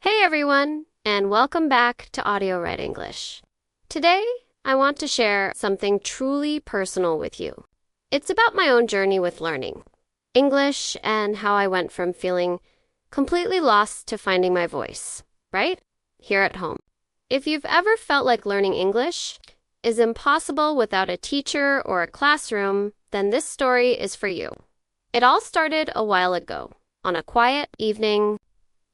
Hey everyone, and welcome back to AudioRead English. Today, I want to share something truly personal with you. It's about my own journey with learning English and how I went from feeling completely lost to finding my voice, right? Here at home. If you've ever felt like learning English is impossible without a teacher or a classroom, then this story is for you. It all started a while ago, on a quiet evening.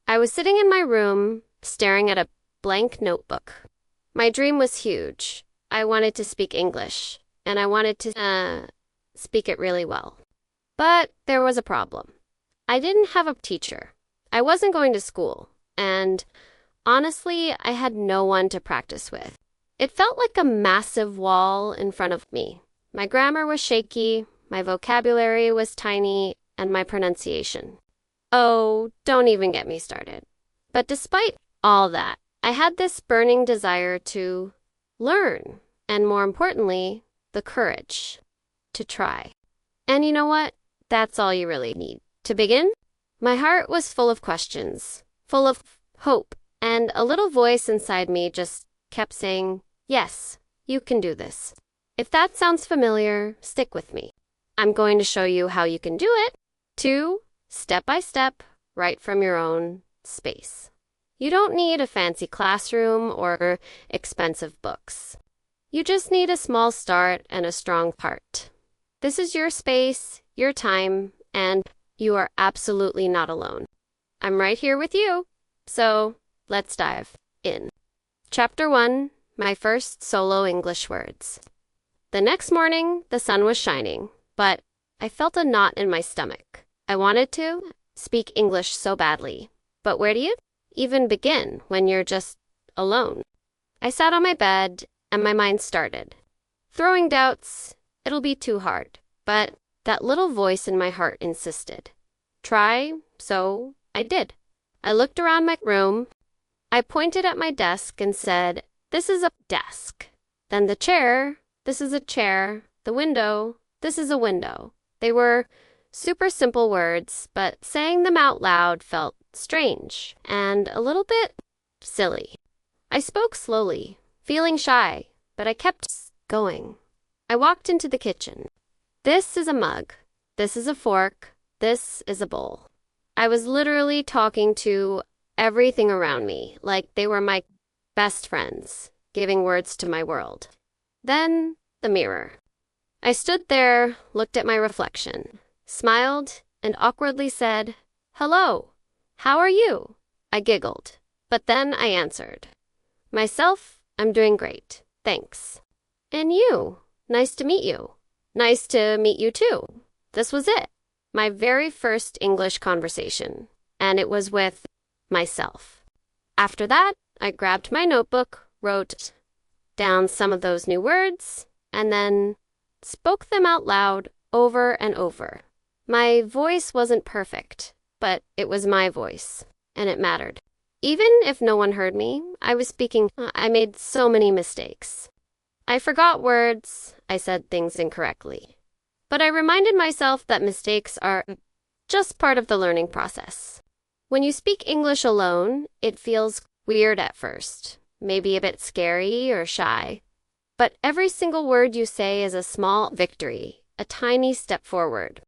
I was sitting in my room, staring at a blank notebook. My dream was huge. I wanted to speak English, and I wanted to speak it really well. But there was a problem. I didn't have a teacher. I wasn't going to school, and honestly, I had no one to practice with. It felt like a massive wall in front of me. My grammar was shaky, my vocabulary was tiny, and my pronunciation. Oh, don't even get me started. But despite all that, I had this burning desire to learn, and more importantly, the courage to try. And you know what? That's all you really need. To begin, my heart was full of questions, full of hope, and a little voice inside me just kept saying, yes, you can do this. If that sounds familiar, stick with me. I'm going to show you how you can do it, step by step, right from your own space. You don't need a fancy classroom or expensive books. You just need a small start and a strong heart. This is your space, your time, and you are absolutely not alone. I'm right here with you. So let's dive in. Chapter 1, my first solo English words. The next morning, the sun was shining, but I felt a knot in my stomach. I wanted to speak English so badly, but where do you even begin when you're just alone? I sat on my bed and my mind started throwing doubts. It'll be too hard, but that little voice in my heart insisted. Try, so I did. I looked around my room. I pointed at my desk and said, "This is a desk." Then the chair, "This is a chair." The window, "This is a window." They were super simple words, but saying them out loud felt strange and a little bit silly. I spoke slowly, feeling shy, but I kept going. I walked into the kitchen. This is a mug. This is a fork. This is a bowl. I was literally talking to everything around me, like they were my best friends, giving words to my world. Then the mirror. I stood there, looked at my reflection, smiled, and awkwardly said, "Hello, how are you?" I giggled, but then I answered, "Myself, I'm doing great, thanks." "And you? Nice to meet you." "Nice to meet you too." This was it, my very first English conversation, and it was with myself. After that, I grabbed my notebook, wrote down some of those new words, and then spoke them out loud over and over. My voice wasn't perfect, but it was my voice, and it mattered. Even if no one heard me, I was speaking. I made so many mistakes. I forgot words. I said things incorrectly. But I reminded myself that mistakes are just part of the learning process. When you speak English alone, it feels weird at first, maybe a bit scary or shy. But every single word you say is a small victory, a tiny step forward.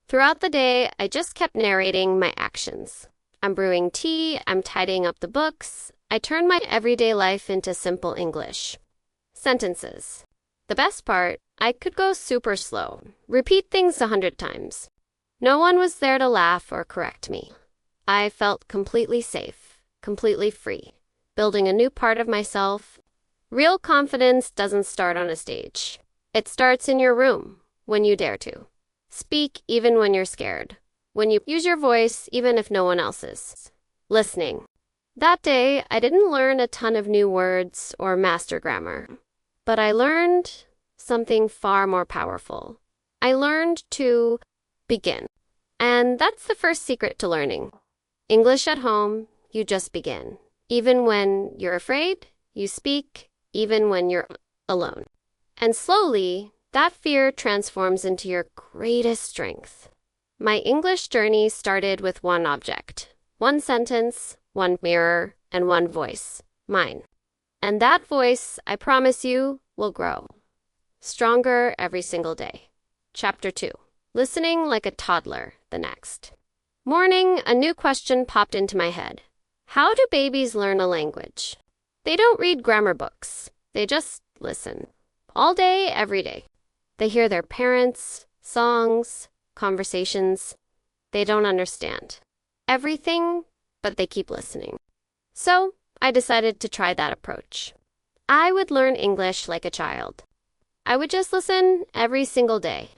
Throughout the day, I just kept narrating my actions. I'm brewing tea, I'm tidying up the books. I turned my everyday life into simple English. Sentences. The best part, I could go super slow, repeat things 100 times. No one was there to laugh or correct me. I felt completely safe, completely free, building a new part of myself. Real confidence doesn't start on a stage. It starts in your room, when you dare to. Speak even when you're scared. When you use your voice, even if no one else is. Listening. That day, I didn't learn a ton of new words or master grammar. But I learned something far more powerful. I learned to begin. And that's the first secret to learning. English at home, you just begin. Even when you're afraid, you speak. Even when you're alone. And slowly, that fear transforms into your greatest strength. My English journey started with one object, one sentence, one mirror, and one voice, mine. And that voice, I promise you, will grow. Stronger every single day. Chapter 2. Listening like a toddler, the next. Morning, a new question popped into my head. How do babies learn a language? They don't read grammar books. They just listen. All day, every day. They hear their parents, songs, conversations. They don't understand everything, but they keep listening. So, I decided to try that approach. I would learn English like a child. I would just listen every single day.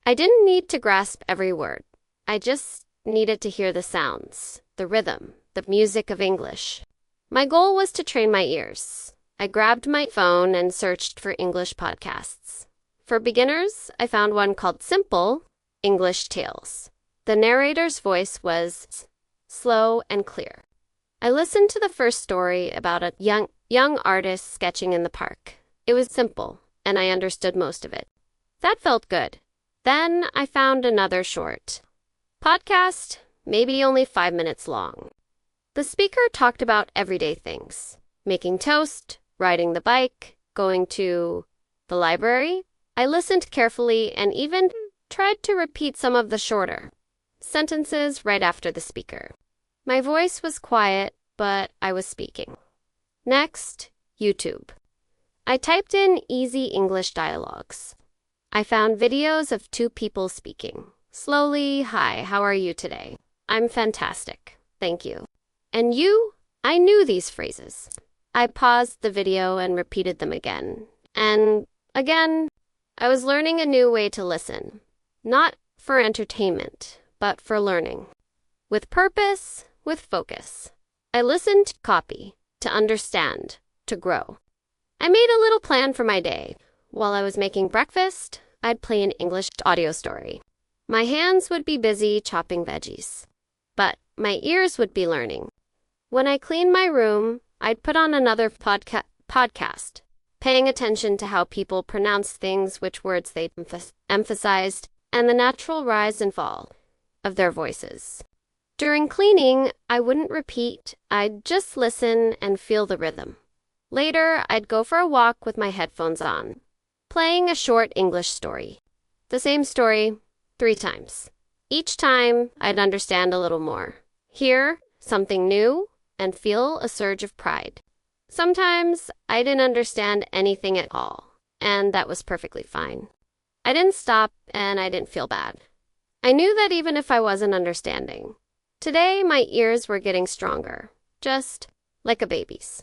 I didn't need to grasp every word. I just needed to hear the sounds, the rhythm, the music of English. My goal was to train my ears. I grabbed my phone and searched for English podcasts. For beginners, I found one called Simple English Tales. The narrator's voice was slow and clear. I listened to the first story about a young artist sketching in the park. It was simple, and I understood most of it. That felt good. Then I found another short podcast, maybe only 5 minutes long. The speaker talked about everyday things: making toast, riding the bike, going to the library. I listened carefully and even tried to repeat some of the shorter sentences right after the speaker. My voice was quiet, but I was speaking. Next, YouTube. I typed in easy English dialogues. I found videos of two people speaking. Slowly, "Hi, how are you today?" "I'm fantastic, thank you." "And you?" I knew these phrases. I paused the video and repeated them again. And again, I was learning a new way to listen. Not for entertainment, but for learning. With purpose, with focus. I listened to copy, to understand, to grow. I made a little plan for my day. While I was making breakfast, I'd play an English audio story. My hands would be busy chopping veggies, but my ears would be learning. When I cleaned my room, I'd put on another podcast, paying attention to how people pronounced things, which words they emphasized, and the natural rise and fall of their voices. During cleaning, I wouldn't repeat. I'd just listen and feel the rhythm. Later, I'd go for a walk with my headphones on, playing a short English story. The same story 3 times. Each time, I'd understand a little more, hear something new, and feel a surge of pride. Sometimes, I didn't understand anything at all, and that was perfectly fine. I didn't stop, and I didn't feel bad. I knew that even if I wasn't understanding, today my ears were getting stronger, just like a baby's.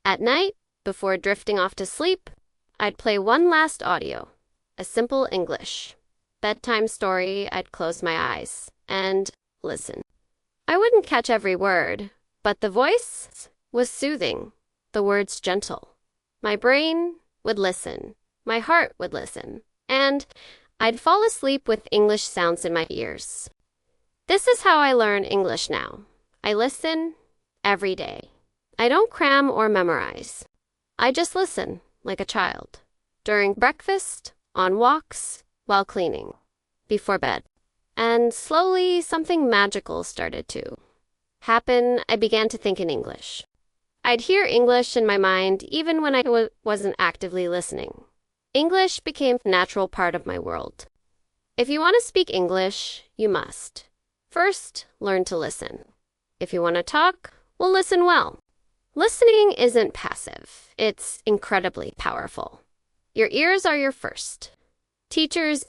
At night, before drifting off to sleep, I'd play one last audio, a simple English bedtime story. I'd close my eyes and listen. I wouldn't catch every word, but the voice was soothing, the words gentle. My brain would listen, my heart would listen, and I'd fall asleep with English sounds in my ears. This is how I learn English now. I listen every day. I don't cram or memorize. I just listen like a child. During breakfast, on walks, while cleaning, before bed. And slowly, something magical started to happen. I began to think in English. I'd hear English in my mind even when I wasn't actively listening. English became a natural part of my world. If you want to speak English, you must. First, learn to listen. If you want to talk, well, listen well. Listening isn't passive. It's incredibly powerful. Your ears are your first. Teachers,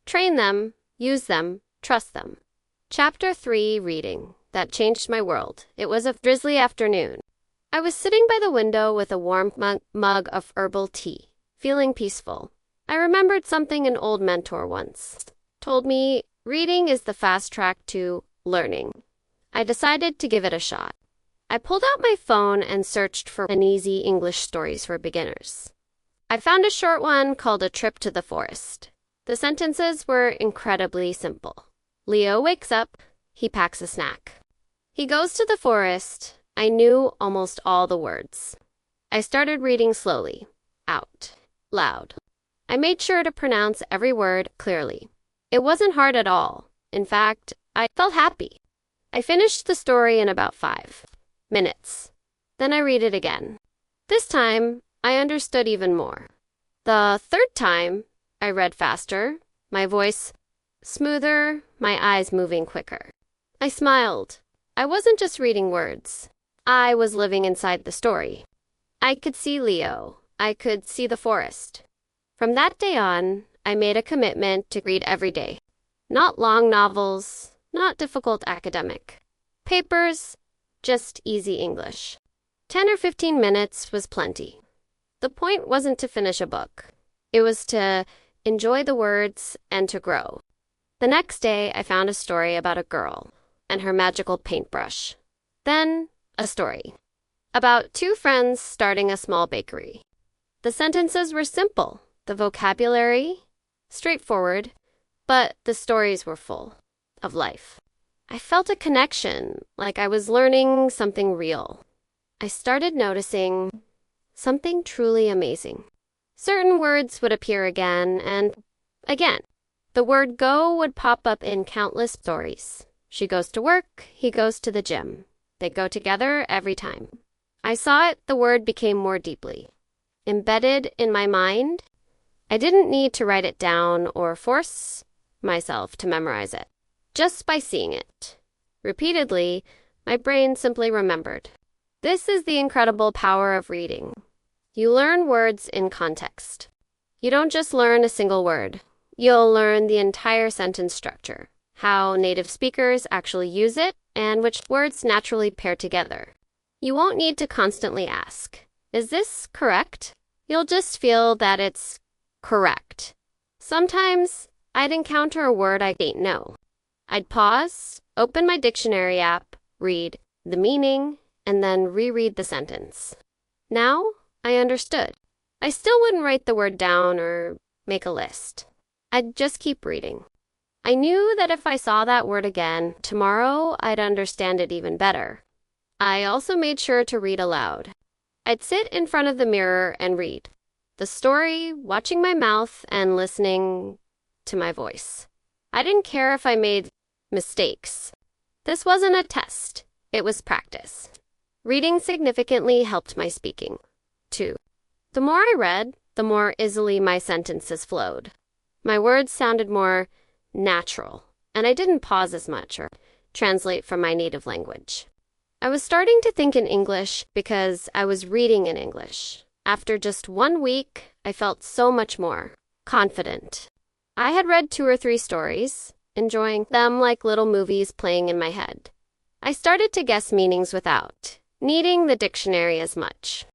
train them, use them, trust them. Chapter 3, Reading. That changed my world. It was a drizzly afternoon. I was sitting by the window with a warm mug of herbal tea, feeling peaceful. I remembered something an old mentor once told me: reading is the fast track to learning. I decided to give it a shot. I pulled out my phone and searched for an easy English stories for beginners. I found a short one called A Trip to the Forest. The sentences were incredibly simple. Leo wakes up. He packs a snack. He goes to the forest. I knew almost all the words. I started reading slowly, out loud. I made sure to pronounce every word clearly. It wasn't hard at all. In fact, I felt happy. I finished the story in about 5 minutes. Then I read it again. This time, I understood even more. The third time, I read faster, my voice smoother, my eyes moving quicker. I smiled. I wasn't just reading words. I was living inside the story. I could see Leo. I could see the forest. From that day on, I made a commitment to read every day. Not long novels, not difficult academic papers, just easy English. 10 or 15 minutes was plenty. The point wasn't to finish a book. It was to enjoy the words and to grow. The next day, I found a story about a girl and her magical paintbrush. Then, a story about two friends starting a small bakery. The sentences were simple, the vocabulary straightforward, but the stories were full of life. I felt a connection, like I was learning something real. I started noticing something truly amazing. Certain words would appear again and again. The word go would pop up in countless stories. She goes to work, he goes to the gym. They go together every time. I saw it, the word became more deeply embedded in my mind. I didn't need to write it down or force myself to memorize it. Just by seeing it repeatedly, my brain simply remembered. This is the incredible power of reading. You learn words in context. You don't just learn a single word. You'll learn the entire sentence structure, how native speakers actually use it, and which words naturally pair together. You won't need to constantly ask, is this correct? You'll just feel that it's correct. Sometimes I'd encounter a word I didn't know. I'd pause, open my dictionary app, read the meaning, and then reread the sentence. Now, I understood. I still wouldn't write the word down or make a list. I'd just keep reading. I knew that if I saw that word again, tomorrow I'd understand it even better. I also made sure to read aloud. I'd sit in front of the mirror and read the story, watching my mouth and listening to my voice. I didn't care if I made mistakes. This wasn't a test. It was practice. Reading significantly helped my speaking, too. The more I read, the more easily my sentences flowed. My words sounded more natural, and I didn't pause as much or translate from my native language. I was starting to think in English because I was reading in English. After just 1 week, I felt so much more confident. I had read 2 or 3 stories, enjoying them like little movies playing in my head. I started to guess meanings without needing the dictionary as much.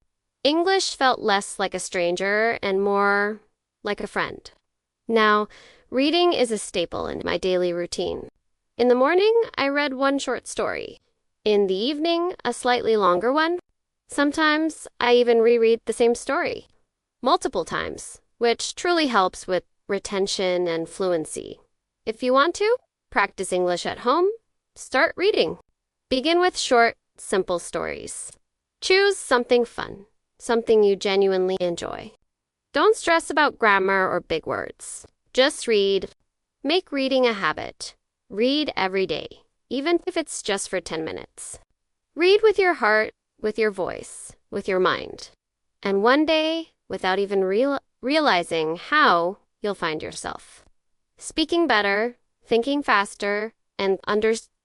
English felt less like a stranger and more like a friend. Now, reading is a staple in my daily routine. In the morning, I read 1 short story. In the evening, a slightly longer one. Sometimes I even reread the same story multiple times, which truly helps with retention and fluency. If you want to practice English at home, start reading. Begin with short, simple stories. Choose something fun, something you genuinely enjoy. Don't stress about grammar or big words. Just read. Make reading a habit. Read every day, even if it's just for 10 minutes. Read with your heart, with your voice, with your mind. And one day, without even realizing how, you'll find yourself speaking better, thinking faster, and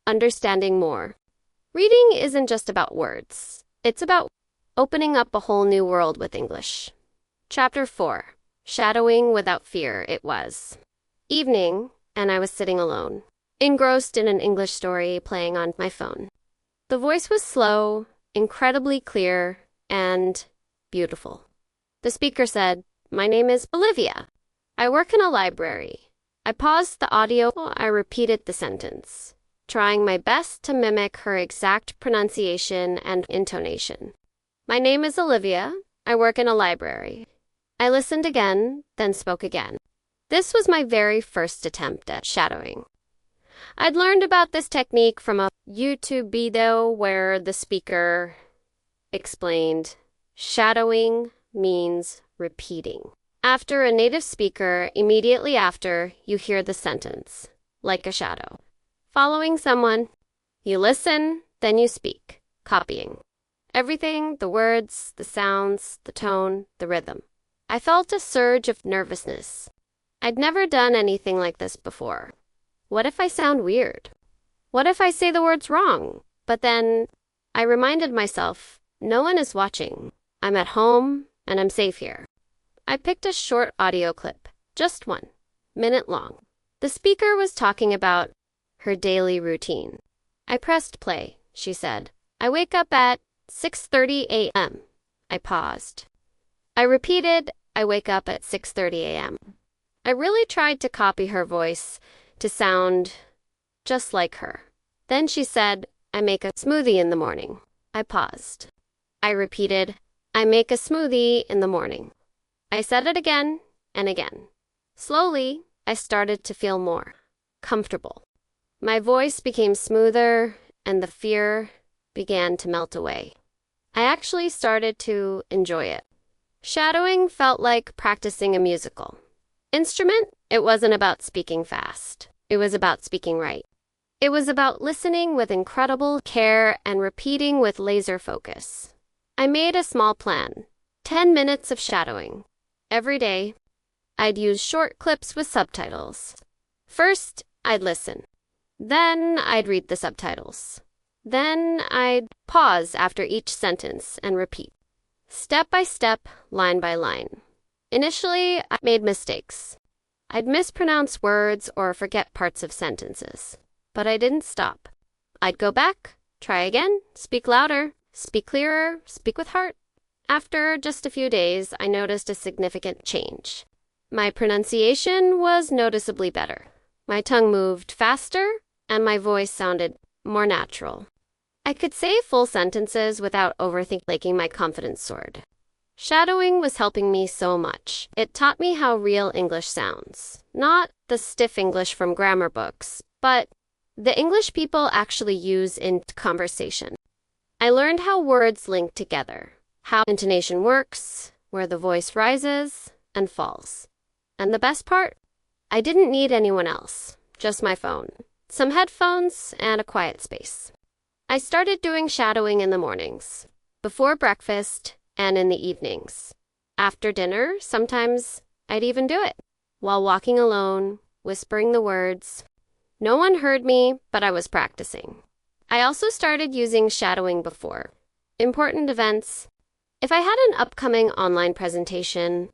understanding more. Reading isn't just about words. It's about opening up a whole new world with English. Chapter 4. Shadowing without fear. It was evening, and I was sitting alone, engrossed in an English story playing on my phone. The voice was slow, incredibly clear, and beautiful. The speaker said, "My name is Olivia. I work in a library." I paused the audio. I repeated the sentence, trying my best to mimic her exact pronunciation and intonation. "My name is Olivia. I work in a library." I listened again, then spoke again. This was my very first attempt at shadowing. I'd learned about this technique from a YouTube video where the speaker explained, shadowing means repeating. After a native speaker, immediately after, you hear the sentence, like a shadow. Following someone, you listen, then you speak, copying. Everything, the words, the sounds, the tone, the rhythm. I felt a surge of nervousness. I'd never done anything like this before. What if I sound weird? What if I say the words wrong? But then I reminded myself, no one is watching. I'm at home and I'm safe here. I picked a short audio clip, just 1 minute long. The speaker was talking about her daily routine. I pressed play, she said. I wake up at 6:30 a.m. I paused. I repeated, I wake up at 6:30 a.m. I really tried to copy her voice to sound just like her. Then she said, I make a smoothie in the morning. I paused. I repeated, I make a smoothie in the morning. I said it again and again. Slowly, I started to feel more comfortable. My voice became smoother and the fear began to melt away. I actually started to enjoy it. Shadowing felt like practicing a musical instrument. It wasn't about speaking fast. It was about speaking right. It was about listening with incredible care and repeating with laser focus. I made a small plan, 10 minutes of shadowing. Every day, I'd use short clips with subtitles. First, I'd listen. Then I'd read the subtitles. Then I'd pause after each sentence and repeat. Step by step, line by line. Initially, I made mistakes. I'd mispronounce words or forget parts of sentences. But I didn't stop. I'd go back, try again, speak louder, speak clearer, speak with heart. After just a few days, I noticed a significant change. My pronunciation was noticeably better. My tongue moved faster, and my voice sounded more natural. I could say full sentences without overthinking. My confidence soared. Shadowing was helping me so much. It taught me how real English sounds. Not the stiff English from grammar books, but the English people actually use in conversation. I learned how words link together, how intonation works, where the voice rises and falls. And the best part? I didn't need anyone else, just my phone, some headphones, and a quiet space. I started doing shadowing in the mornings, before breakfast, and in the evenings. After dinner, sometimes I'd even do it, while walking alone, whispering the words. No one heard me, but I was practicing. I also started using shadowing before important events. If I had an upcoming online presentation,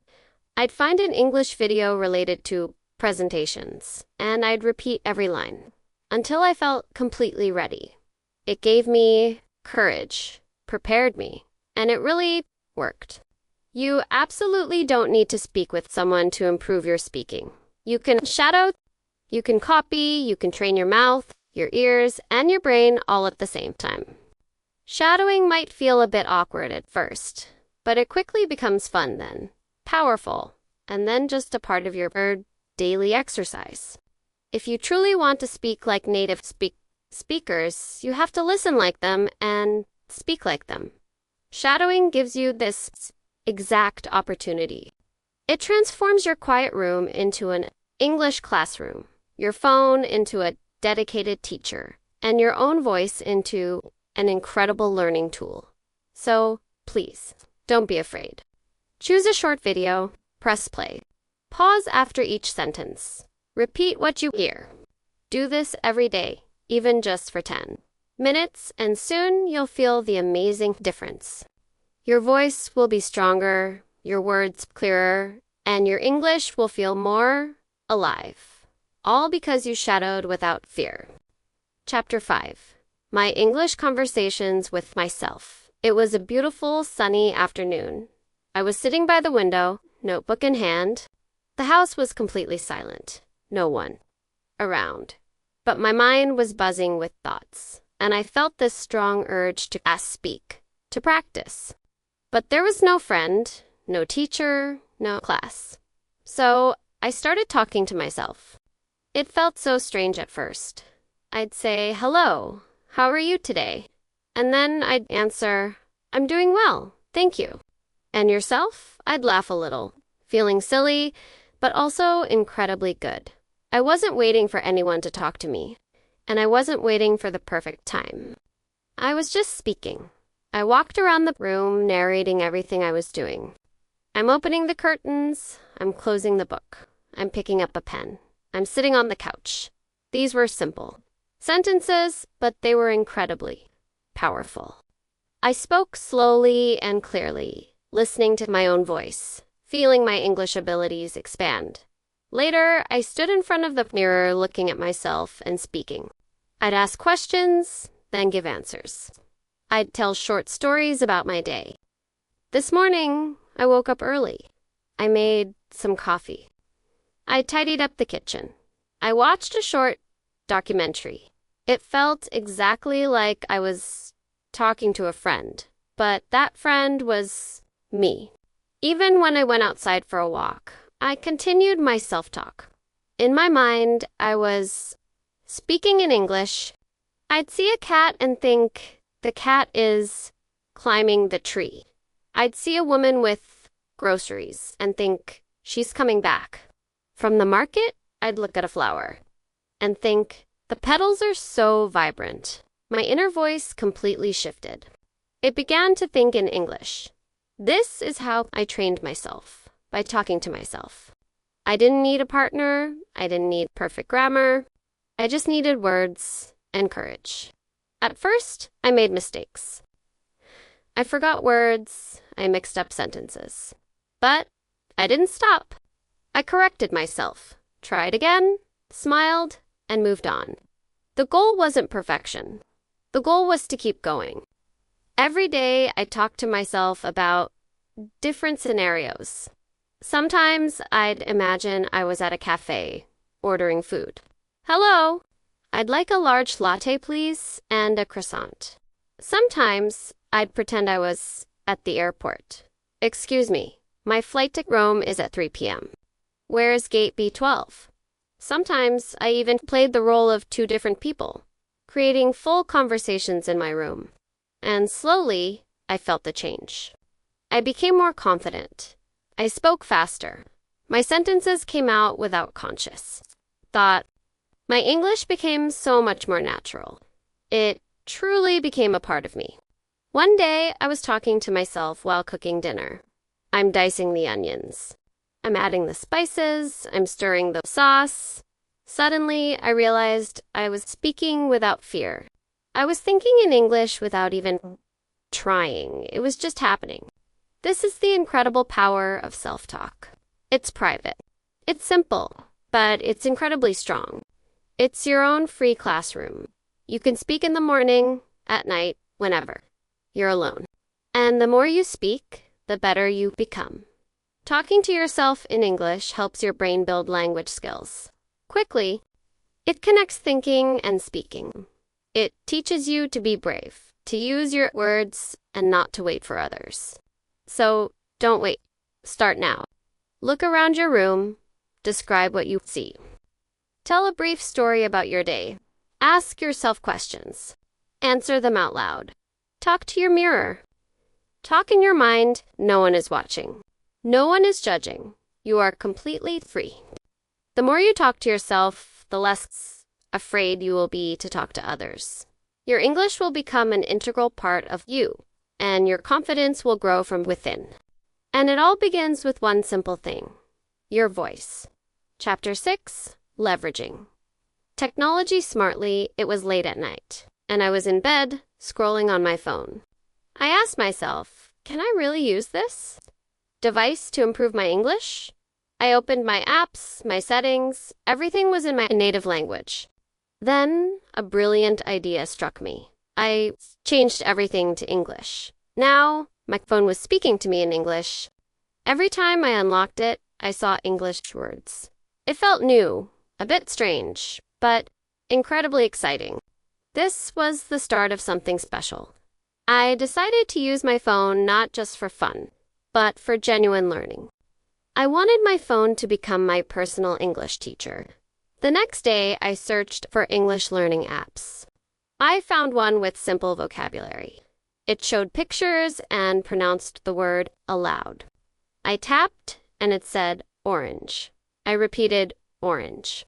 I'd find an English video related to presentations, and I'd repeat every line until I felt completely ready. It gave me courage, prepared me, and it really worked. You absolutely don't need to speak with someone to improve your speaking. You can shadow, you can copy, you can train your mouth, your ears, and your brain all at the same time. Shadowing might feel a bit awkward at first, but it quickly becomes fun then, powerful, and then just a part of your daily exercise. If you truly want to speak like native speakers, you have to listen like them and speak like them. Shadowing gives you this exact opportunity. It transforms your quiet room into an English classroom, your phone into a dedicated teacher, and your own voice into an incredible learning tool. So, please, don't be afraid. Choose a short video, press play. Pause after each sentence. Repeat what you hear. Do this every day, even just for 10 minutes, and soon you'll feel the amazing difference. Your voice will be stronger, your words clearer, and your English will feel more alive. All because you shadowed without fear. Chapter 5. My English Conversations with Myself. It was a beautiful, sunny afternoon. I was sitting by the window, notebook in hand. The house was completely silent. No one around. But my mind was buzzing with thoughts, and I felt this strong urge to speak, to practice. But there was no friend, no teacher, no class. So I started talking to myself. It felt so strange at first. I'd say, "Hello, how are you today?" And then I'd answer, "I'm doing well, thank you." And yourself? I'd laugh a little, feeling silly, but also incredibly good. I wasn't waiting for anyone to talk to me, and I wasn't waiting for the perfect time. I was just speaking. I walked around the room, narrating everything I was doing. I'm opening the curtains. I'm closing the book. I'm picking up a pen. I'm sitting on the couch. These were simple sentences, but they were incredibly powerful. I spoke slowly and clearly, listening to my own voice, feeling my English abilities expand. Later, I stood in front of the mirror looking at myself and speaking. I'd ask questions, then give answers. I'd tell short stories about my day. This morning, I woke up early. I made some coffee. I tidied up the kitchen. I watched a short documentary. It felt exactly like I was talking to a friend, but that friend was me. Even when I went outside for a walk, I continued my self-talk. In my mind, I was speaking in English. I'd see a cat and think, the cat is climbing the tree. I'd see a woman with groceries and think, she's coming back. From the market, I'd look at a flower and think, the petals are so vibrant. My inner voice completely shifted. It began to think in English. This is how I trained myself, by talking to myself. I didn't need a partner. I didn't need perfect grammar. I just needed words and courage. At first, I made mistakes. I forgot words. I mixed up sentences. But I didn't stop. I corrected myself, tried again, smiled, and moved on. The goal wasn't perfection. The goal was to keep going. Every day, I talked to myself about different scenarios. Sometimes I'd imagine I was at a cafe, ordering food. Hello, I'd like a large latte, please, and a croissant. Sometimes I'd pretend I was at the airport. Excuse me, my flight to Rome is at 3 p.m. Where is gate B12? Sometimes I even played the role of two different people, creating full conversations in my room. And slowly, I felt the change. I became more confident. I spoke faster. My sentences came out without conscious thought. My English became so much more natural. It truly became a part of me. One day, I was talking to myself while cooking dinner. I'm dicing the onions. I'm adding the spices. I'm stirring the sauce. Suddenly, I realized I was speaking without fear. I was thinking in English without even trying. It was just happening. This is the incredible power of self-talk. It's private. It's simple, but it's incredibly strong. It's your own free classroom. You can speak in the morning, at night, whenever. You're alone. And the more you speak, the better you become. Talking to yourself in English helps your brain build language skills. Quickly, it connects thinking and speaking. It teaches you to be brave, to use your words, and not to wait for others. So, don't wait. Start now. Look around your room. Describe what you see. Tell a brief story about your day. Ask yourself questions. Answer them out loud. Talk to your mirror. Talk in your mind. No one is watching. No one is judging. You are completely free. The more you talk to yourself, the less afraid you will be to talk to others. Your English will become an integral part of you, and your confidence will grow from within. And it all begins with one simple thing: your voice. Chapter 6, Leveraging. Technology smartly. It was late at night, and I was in bed, scrolling on my phone. I asked myself, can I really use this device to improve my English? I opened my apps, my settings. Everything was in my native language. Then a brilliant idea struck me. I changed everything to English. Now, my phone was speaking to me in English. Every time I unlocked it, I saw English words. It felt new, a bit strange, but incredibly exciting. This was the start of something special. I decided to use my phone not just for fun, but for genuine learning. I wanted my phone to become my personal English teacher. The next day, I searched for English learning apps. I found one with simple vocabulary. It showed pictures and pronounced the word aloud. I tapped, and it said orange. I repeated orange.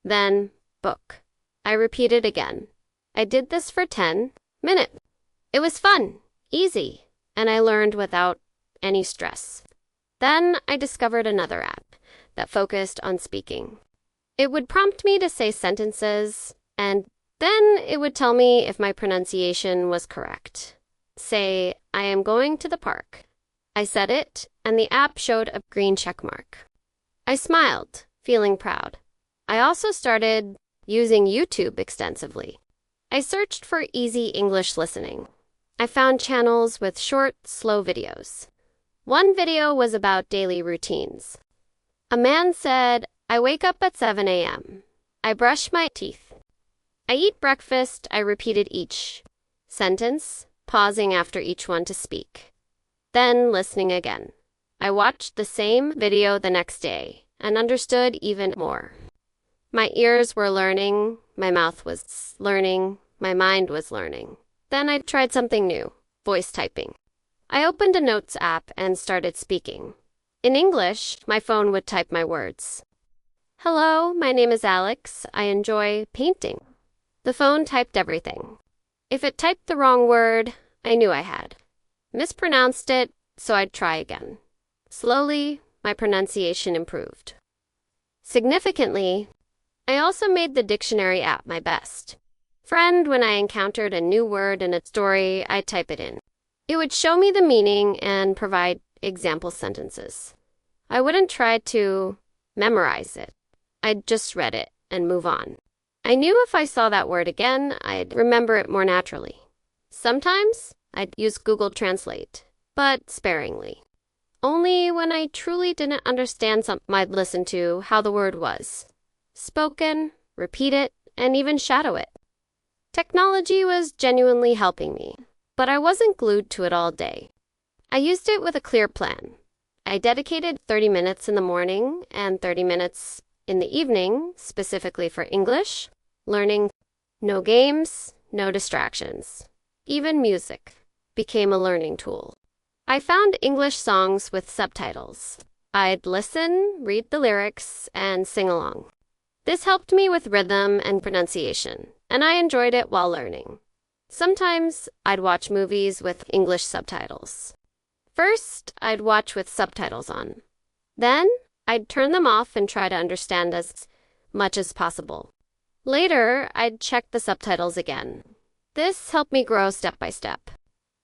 Then book. I repeated again. I did this for 10 minutes. It was fun. Easy, and I learned without any stress. Then I discovered another app that focused on speaking. It would prompt me to say sentences, and then it would tell me if my pronunciation was correct. Say, I am going to the park. I said it, and the app showed a green check mark. I smiled, feeling proud. I also started using YouTube extensively. I searched for easy English listening. I found channels with short, slow videos. One video was about daily routines. A man said, I wake up at 7 a.m. I brush my teeth. I eat breakfast. I repeated each sentence, pausing after each one to speak. Then listening again. I watched the same video the next day and understood even more. My ears were learning, my mouth was learning, my mind was learning. Then I tried something new, voice typing. I opened a notes app and started speaking. In English, my phone would type my words. Hello, my name is Alex. I enjoy painting. The phone typed everything. If it typed the wrong word, I knew I had mispronounced it, so I'd try again. Slowly, my pronunciation improved. Significantly, I also made the dictionary app my best friend. When I encountered a new word in a story, I'd type it in. It would show me the meaning and provide example sentences. I wouldn't try to memorize it. I'd just read it and move on. I knew if I saw that word again, I'd remember it more naturally. Sometimes I'd use Google Translate, but sparingly. Only when I truly didn't understand something, I'd listen to how the word was spoken, repeat it, and even shadow it. Technology was genuinely helping me, but I wasn't glued to it all day. I used it with a clear plan. I dedicated 30 minutes in the morning and 30 minutes in the evening, specifically for English, learning. No games, no distractions. Even music became a learning tool. I found English songs with subtitles. I'd listen, read the lyrics, and sing along. This helped me with rhythm and pronunciation, and I enjoyed it while learning. Sometimes I'd watch movies with English subtitles. First, I'd watch with subtitles on. Then, I'd turn them off and try to understand as much as possible. Later, I'd check the subtitles again. This helped me grow step by step.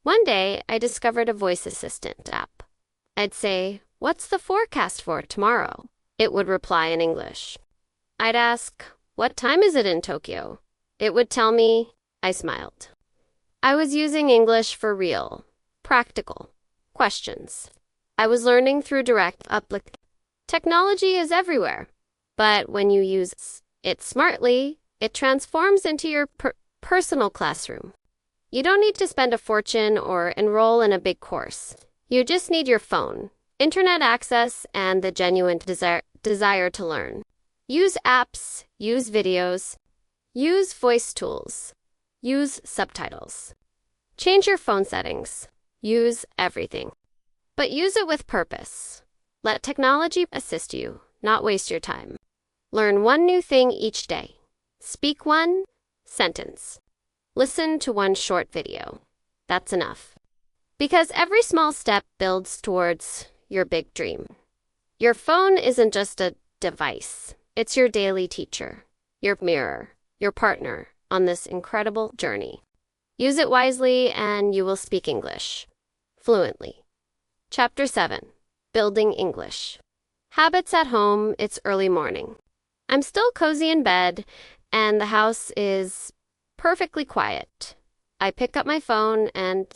One day, I discovered a voice assistant app. I'd say, "What's the forecast for tomorrow?" It would reply in English. I'd ask, "What time is it in Tokyo?" It would tell me. I smiled. I was using English for real, practical questions. I was learning through direct application. Technology is everywhere, but when you use it smartly, it transforms into your personal classroom. You don't need to spend a fortune or enroll in a big course. You just need your phone, internet access, and the genuine desire to learn. Use apps, use videos, use voice tools, use subtitles. Change your phone settings. Use everything. But use it with purpose. Let technology assist you, not waste your time. Learn one new thing each day. Speak one sentence. Listen to one short video. That's enough. Because every small step builds towards your big dream. Your phone isn't just a device. It's your daily teacher, your mirror, your partner on this incredible journey. Use it wisely and you will speak English fluently. Chapter 7. Building English. Habits at home. It's early morning. I'm still cozy in bed and the house is perfectly quiet. I pick up my phone and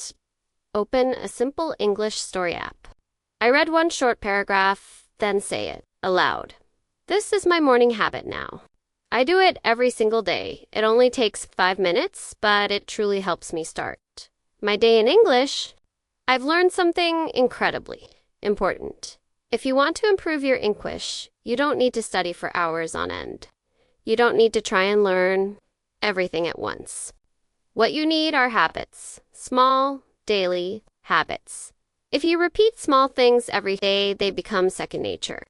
open a simple English story app. I read one short paragraph, then say it aloud. This is my morning habit now. I do it every single day. It only takes 5 minutes, but it truly helps me start my day in English. I've learned something incredibly important. If you want to improve your English, you don't need to study for hours on end. You don't need to try and learn everything at once. What you need are habits, small, daily habits. If you repeat small things every day, they become second nature.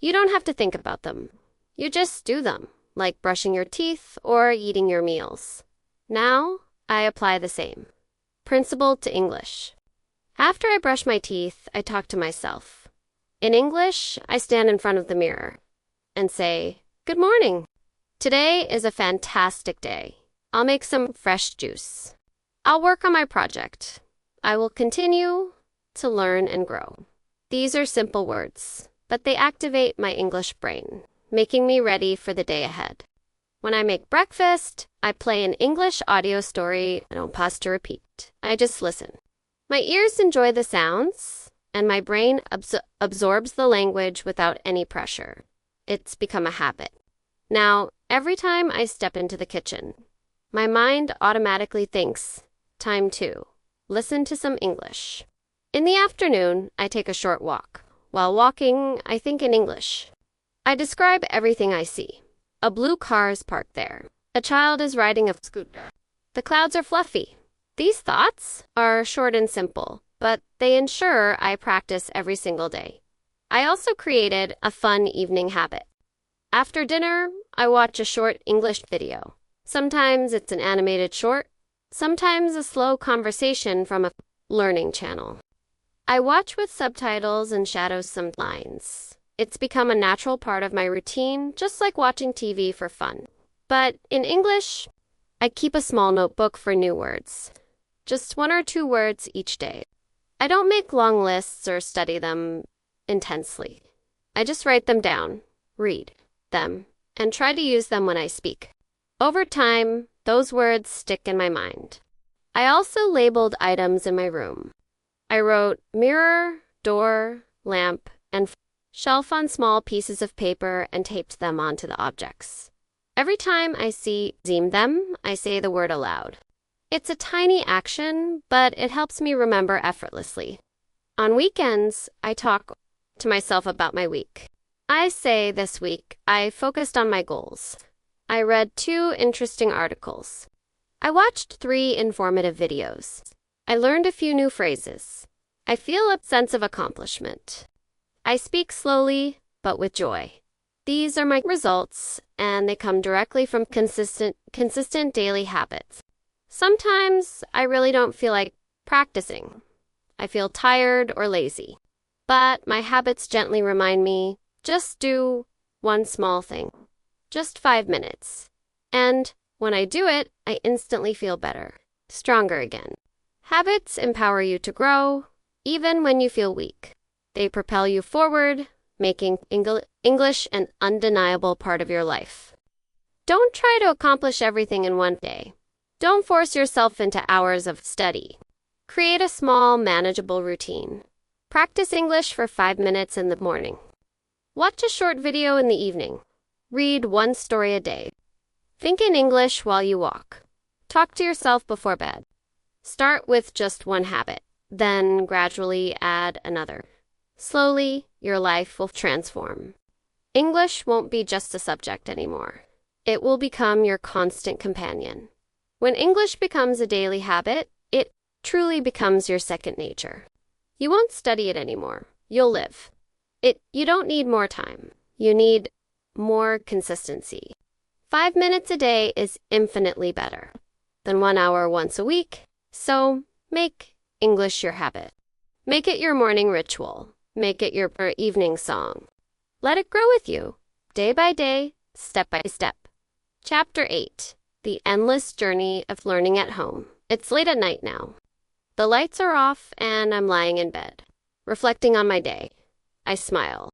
You don't have to think about them. You just do them, like brushing your teeth or eating your meals. Now, I apply the same. Principle to English. After I brush my teeth, I talk to myself. In English, I stand in front of the mirror and say, "Good morning. Today is a fantastic day. I'll make some fresh juice. I'll work on my project. I will continue to learn and grow." These are simple words, but they activate my English brain, making me ready for the day ahead. When I make breakfast, I play an English audio story. I don't pause to repeat. I just listen. My ears enjoy the sounds, and my brain absorbs the language without any pressure. It's become a habit. Now, every time I step into the kitchen, my mind automatically thinks, time to listen to some English. In the afternoon, I take a short walk. While walking, I think in English. I describe everything I see. A blue car is parked there. A child is riding a scooter. The clouds are fluffy. These thoughts are short and simple, but they ensure I practice every single day. I also created a fun evening habit. After dinner, I watch a short English video. Sometimes it's an animated short, sometimes a slow conversation from a learning channel. I watch with subtitles and shadow some lines. It's become a natural part of my routine, just like watching TV for fun. But in English, I keep a small notebook for new words. Just 1 or 2 words each day. I don't make long lists or study them intensely. I just write them down, read them, and try to use them when I speak. Over time, those words stick in my mind. I also labeled items in my room. I wrote mirror, door, lamp, and shelf on small pieces of paper and taped them onto the objects. Every time I see them, I say the word aloud. It's a tiny action, but it helps me remember effortlessly. On weekends, I talk to myself about my week. I say this week, I focused on my goals. I read 2 interesting articles. I watched 3 informative videos. I learned a few new phrases. I feel a sense of accomplishment. I speak slowly, but with joy. These are my results, and they come directly from consistent daily habits. Sometimes I really don't feel like practicing. I feel tired or lazy. But my habits gently remind me, just do one small thing. Just 5 minutes. And when I do it, I instantly feel better, stronger again. Habits empower you to grow, even when you feel weak. They propel you forward, making English an undeniable part of your life. Don't try to accomplish everything in one day. Don't force yourself into hours of study. Create a small, manageable routine. Practice English for 5 minutes in the morning. Watch a short video in the evening. Read 1 story a day. Think in English while you walk. Talk to yourself before bed. Start with just 1 habit, then gradually add another. Slowly, your life will transform. English won't be just a subject anymore. It will become your constant companion. When English becomes a daily habit, it truly becomes your second nature. You won't study it anymore. You'll live. You don't need more time. You need more consistency. 5 minutes a day is infinitely better than 1 hour once a week. So make English your habit. Make it your morning ritual. Make it your evening song. Let it grow with you, day by day, step by step. Chapter 8. The Endless Journey of Learning at Home. It's late at night now. The lights are off and I'm lying in bed, reflecting on my day. I smile.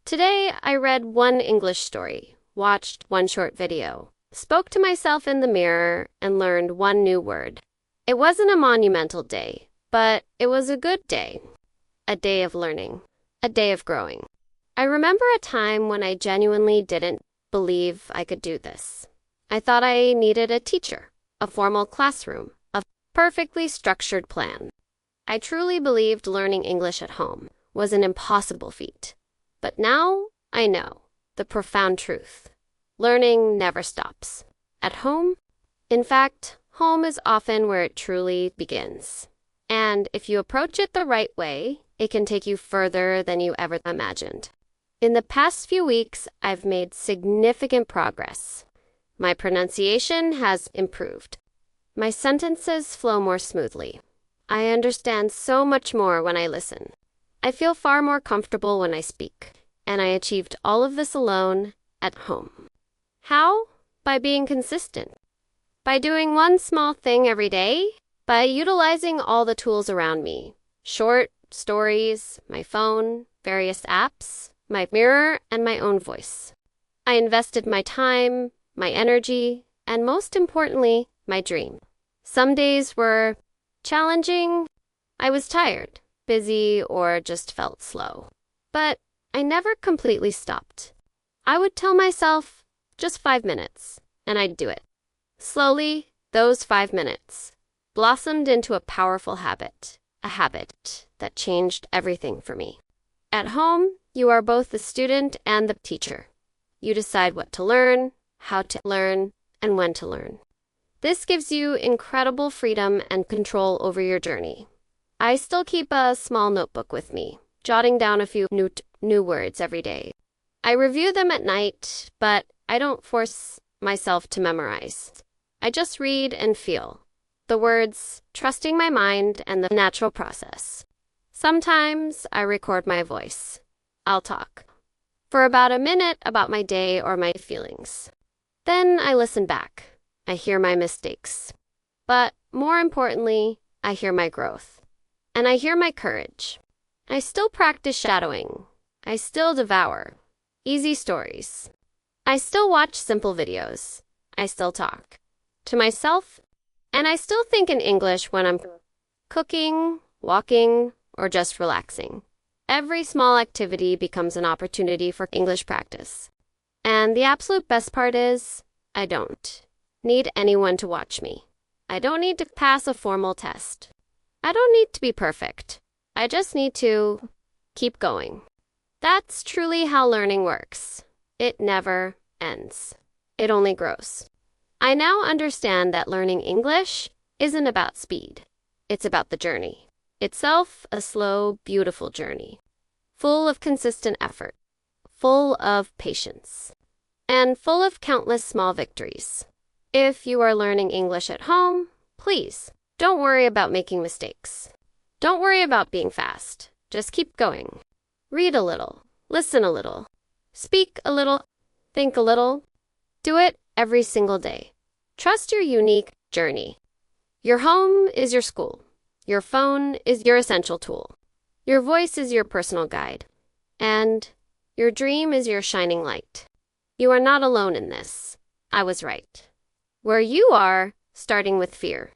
Today, I read 1 English story, watched 1 short video, spoke to myself in the mirror, and learned 1 new word. It wasn't a monumental day, but it was a good day. A day of learning. A day of growing. I remember a time when I genuinely didn't believe I could do this. I thought I needed a teacher, a formal classroom, a perfectly structured plan. I truly believed learning English at home was an impossible feat. But now I know the profound truth. Learning never stops. At home? In fact, home is often where it truly begins. And if you approach it the right way, it can take you further than you ever imagined. In the past few weeks, I've made significant progress. My pronunciation has improved. My sentences flow more smoothly. I understand so much more when I listen. I feel far more comfortable when I speak, and I achieved all of this alone at home. How? By being consistent. By doing one small thing every day, by utilizing all the tools around me. Short stories, my phone, various apps, my mirror, and my own voice. I invested my time, my energy, and most importantly, my dream. Some days were challenging. I was tired, busy, or just felt slow. But I never completely stopped. I would tell myself, just 5 minutes, and I'd do it. Slowly, those 5 minutes blossomed into a powerful habit, a habit that changed everything for me. At home, you are both the student and the teacher. You decide what to learn, how to learn, and when to learn. This gives you incredible freedom and control over your journey. I still keep a small notebook with me, jotting down a few new words every day. I review them at night, but I don't force myself to memorize. I just read and feel the words, trusting my mind and the natural process. Sometimes I record my voice. I'll talk for about a minute about my day or my feelings. Then I listen back. I hear my mistakes. But more importantly, I hear my growth. And I hear my courage. I still practice shadowing. I still devour easy stories. I still watch simple videos. I still talk to myself, and I still think in English when I'm cooking, walking, or just relaxing. Every small activity becomes an opportunity for English practice. And the absolute best part is, I don't need anyone to watch me. I don't need to pass a formal test. I don't need to be perfect. I just need to keep going. That's truly how learning works. It never ends. It only grows. I now understand that learning English isn't about speed. It's about the journey. Itself a slow, beautiful journey, full of consistent effort, full of patience, and full of countless small victories. If you are learning English at home, please don't worry about making mistakes. Don't worry about being fast. Just keep going. Read a little, listen a little, speak a little, think a little. Do it every single day. Trust your unique journey. Your home is your school. Your phone is your essential tool. Your voice is your personal guide. And your dream is your shining light. You are not alone in this. I was right. Where you are, starting with fear,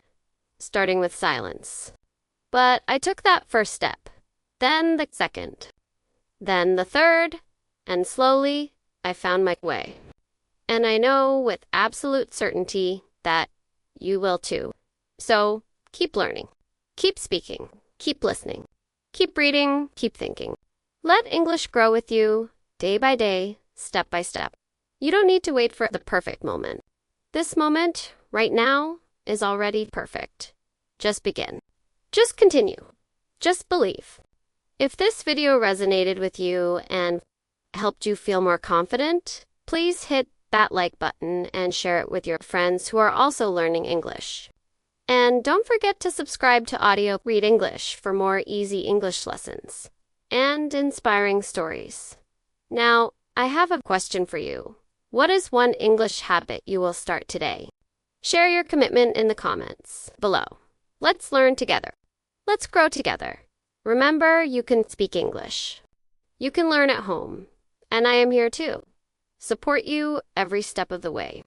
starting with silence. But I took that first step, then the second, then the third, and slowly I found my way. And I know with absolute certainty that you will too. So keep learning, keep speaking, keep listening, keep reading, keep thinking. Let English grow with you day by day, step by step. You don't need to wait for the perfect moment. This moment, right now, is already perfect. Just begin. Just continue. Just believe. If this video resonated with you and helped you feel more confident, please hit that like button and share it with your friends who are also learning English. And don't forget to subscribe to AudioRead English for more easy English lessons and inspiring stories. Now, I have a question for you. What is one English habit you will start today? Share your commitment in the comments below. Let's learn together. Let's grow together. Remember, you can speak English. You can learn at home. And I am here too. Support you every step of the way.